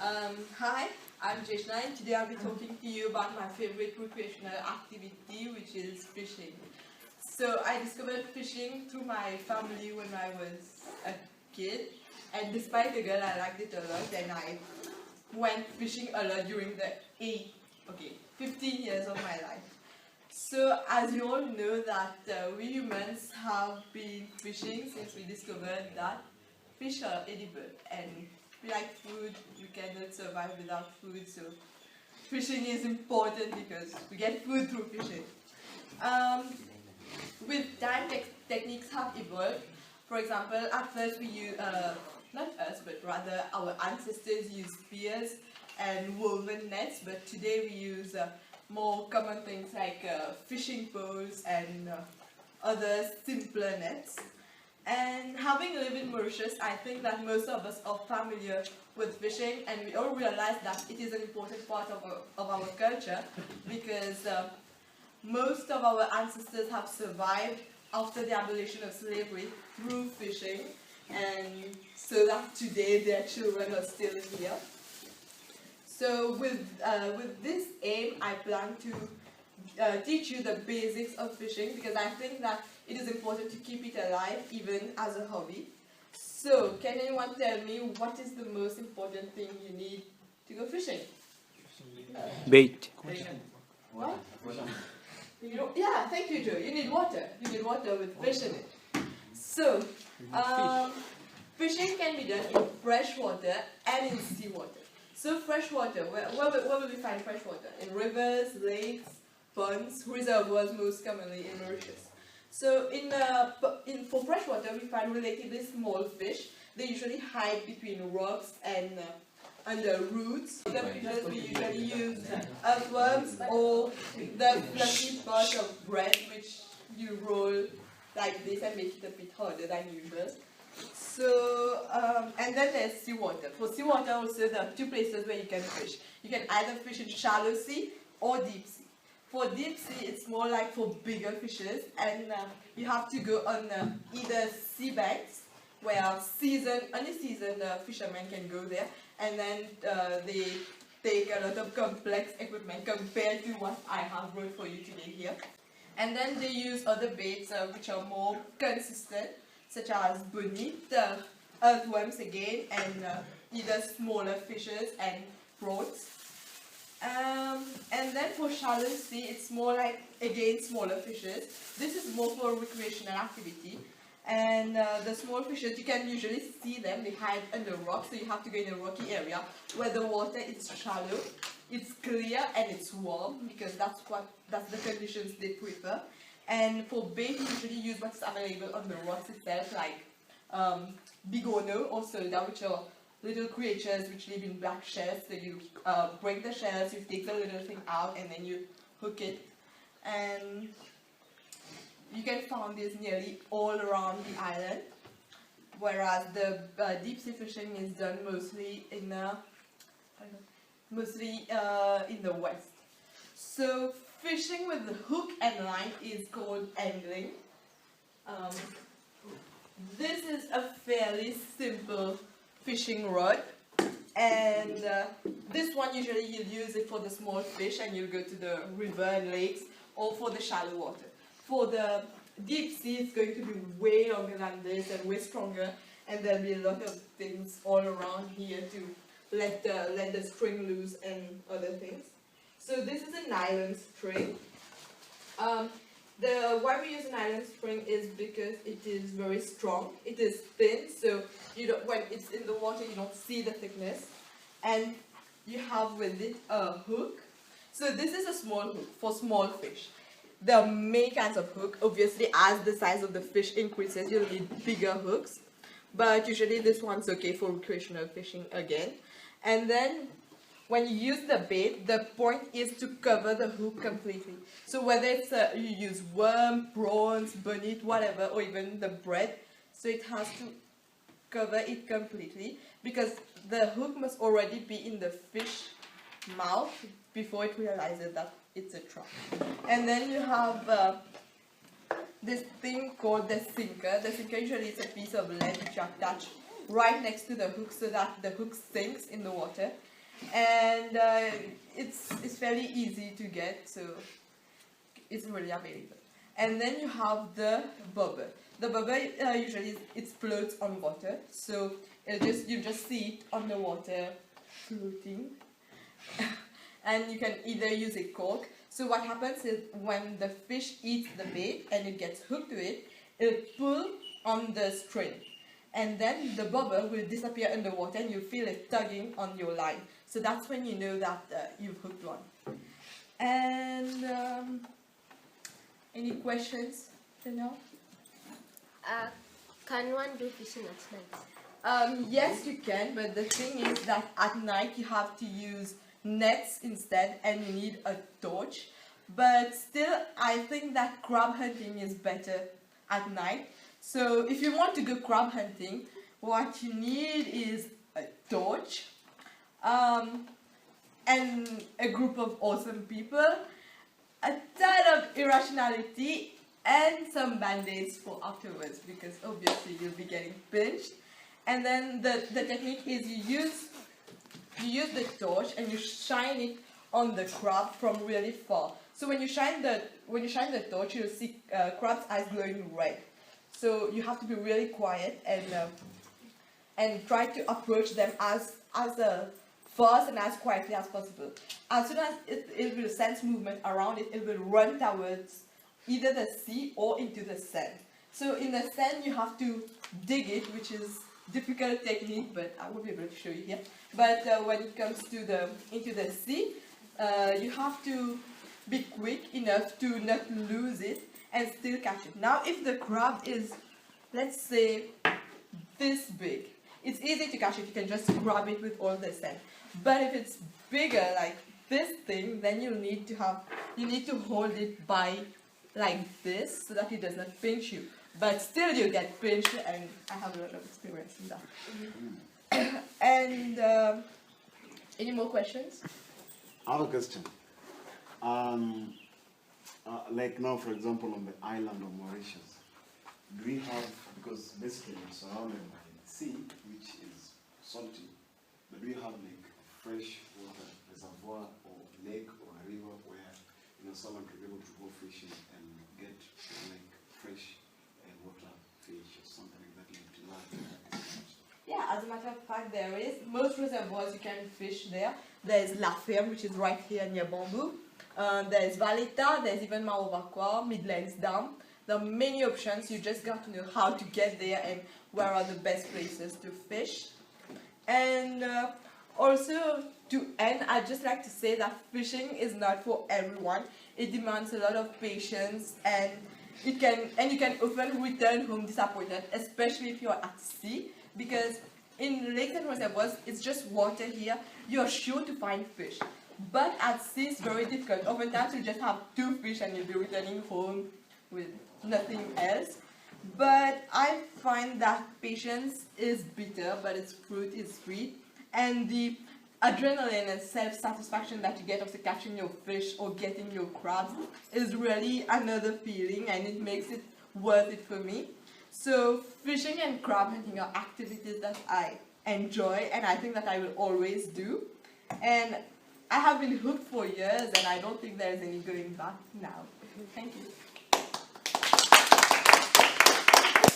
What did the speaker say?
Hi, I'm Jeshna, and today I'll be talking to you about my favorite recreational activity, which is fishing. So I discovered fishing through my family when I was a kid, and despite the girl, I liked it a lot, and I went fishing a lot during the 15 years of my life. So as you all know that we humans have been fishing since we discovered that fish are edible, and we like food, we cannot survive without food, so fishing is important because we get food through fishing. Um, with time, techniques have evolved. For example, at first we use, not us, but rather our ancestors used spears and woven nets, but today we use more common things like fishing poles and other simpler nets. And having lived in Mauritius, I think that most of us are familiar with fishing, and we all realize that it is an important part of our culture because most of our ancestors have survived after the abolition of slavery through fishing, and so that today their children are still here. So with this aim, I plan to teach you the basics of fishing because I think that it is important to keep it alive even as a hobby. So can anyone tell me what is the most important thing you need to go fishing? Bait. What? Yeah, thank you, Joe. You need water. You need water with fish in it. So, fishing can be done in fresh water and in seawater. So fresh water, where will we find fresh water? In rivers, lakes, ponds, reservoirs most commonly in Mauritius. So for fresh water we find relatively small fish. They usually hide between rocks and under roots. The fishes we usually use earthworms or the fluffy part of bread which you roll like this and make it a bit harder than usual. So, and then there's seawater. For seawater also there are two places where you can fish. You can either fish in shallow sea or deep sea. For deep sea, it's more like for bigger fishes, and you have to go on either sea banks, where only seasoned fishermen can go there, and then they take a lot of complex equipment compared to what I have brought for you today here. And then they use other baits which are more consistent, such as bonite, earthworms again, and either smaller fishes and prawns. And then for shallow sea, it's more like, again, smaller fishes. This is more for recreational activity. And the small fishes, you can usually see them, they hide under rocks, so you have to go in a rocky area where the water is shallow, it's clear, and it's warm, because that's the conditions they prefer. And for bait, you usually use what's available on the rocks itself, like bigono or solda, which are little creatures which live in black shells. So you break the shells, you take the little thing out, and then you hook it. And you can find this nearly all around the island, whereas the deep sea fishing is done mostly in the west. So fishing with the hook and line is called angling. This is a fairly simple fishing rod, and this one usually you'll use it for the small fish and you'll go to the river and lakes, or for the shallow water. For the deep sea it's going to be way longer than this and way stronger, and there'll be a lot of things all around here to let the string loose and other things. So this is a nylon string. Why we use an nylon string is because it is very strong. It is thin, so when it's in the water you don't see the thickness, and you have with it a hook. So this is a small hook for small fish. There are many kinds of hook. Obviously, as the size of the fish increases, you'll need bigger hooks, but usually this one's okay for recreational fishing again. And then when you use the bait, the point is to cover the hook completely. So whether it's you use worm, prawns, bonite, whatever, or even the bread, so it has to cover it completely because the hook must already be in the fish mouth before it realizes that it's a trap. And then you have this thing called the sinker. The sinker usually is a piece of lead which you attach right next to the hook so that the hook sinks in the water. and it's fairly easy to get, so it's really available. And then you have the bobber. The bobber usually it floats on water, so you just see it on the water floating, and you can either use a cork. So what happens is when the fish eats the bait and it gets hooked to it, it'll pull on the string, and then the bobber will disappear underwater and you feel it tugging on your line. So that's when you know that you've hooked one. And any questions for now? Can one do fishing at night? Yes, you can, but the thing is that at night you have to use nets instead, and you need a torch. But still, I think that crab hunting is better at night. So if you want to go crab hunting, what you need is a torch, and a group of awesome people, a ton of irrationality, and some band-aids for afterwards, because obviously you'll be getting pinched. And then the technique is you use the torch and you shine it on the crab from really far. So when you shine the torch, you'll see crab's eyes glowing red. So you have to be really quiet and try to approach them as fast and as quietly as possible. As soon as it will sense movement around it, it will run towards either the sea or into the sand. So in the sand you have to dig it, which is difficult technique, but I won't be able to show you here. But when it comes to into the sea, you have to be quick enough to not lose it and still catch it. Now if the crab is, let's say, this big, it's easy to catch it, you can just grab it with all the sand. But if it's bigger, like this thing, then you need to hold it by like this so that it does not pinch you. But still you get pinched, and I have a lot of experience in that. And any more questions? I have a question. Like now, for example, on the island of Mauritius, do we have, because basically we're surrounded by the sea, which is salty, but do we have like a fresh water reservoir or lake or a river where someone can be able to go fishing and get like fresh water fish or something like that? Yeah, as a matter of fact, there is. Most reservoirs you can fish there. There is La Ferme, which is right here near Bamboo. There is Valeta, there's even Mauvacqua, Midlands Dam. There are many options. You just got to know how to get there and where are the best places to fish. And also, to end, I'd just like to say that fishing is not for everyone. It demands a lot of patience, and you can often return home disappointed, especially if you're at sea, because in lakes and reservoirs, it's just water here. You're sure to find fish. But at sea, it's very difficult. Oftentimes, you just have 2 fish and you'll be returning home with nothing else. But I find that patience is bitter, but its fruit is sweet. And the adrenaline and self-satisfaction that you get after catching your fish or getting your crabs is really another feeling, and it makes it worth it for me. So fishing and crab hunting are activities that I enjoy, and I think that I will always do. And I have been hooked for years, and I don't think there's any going back now. Thank you.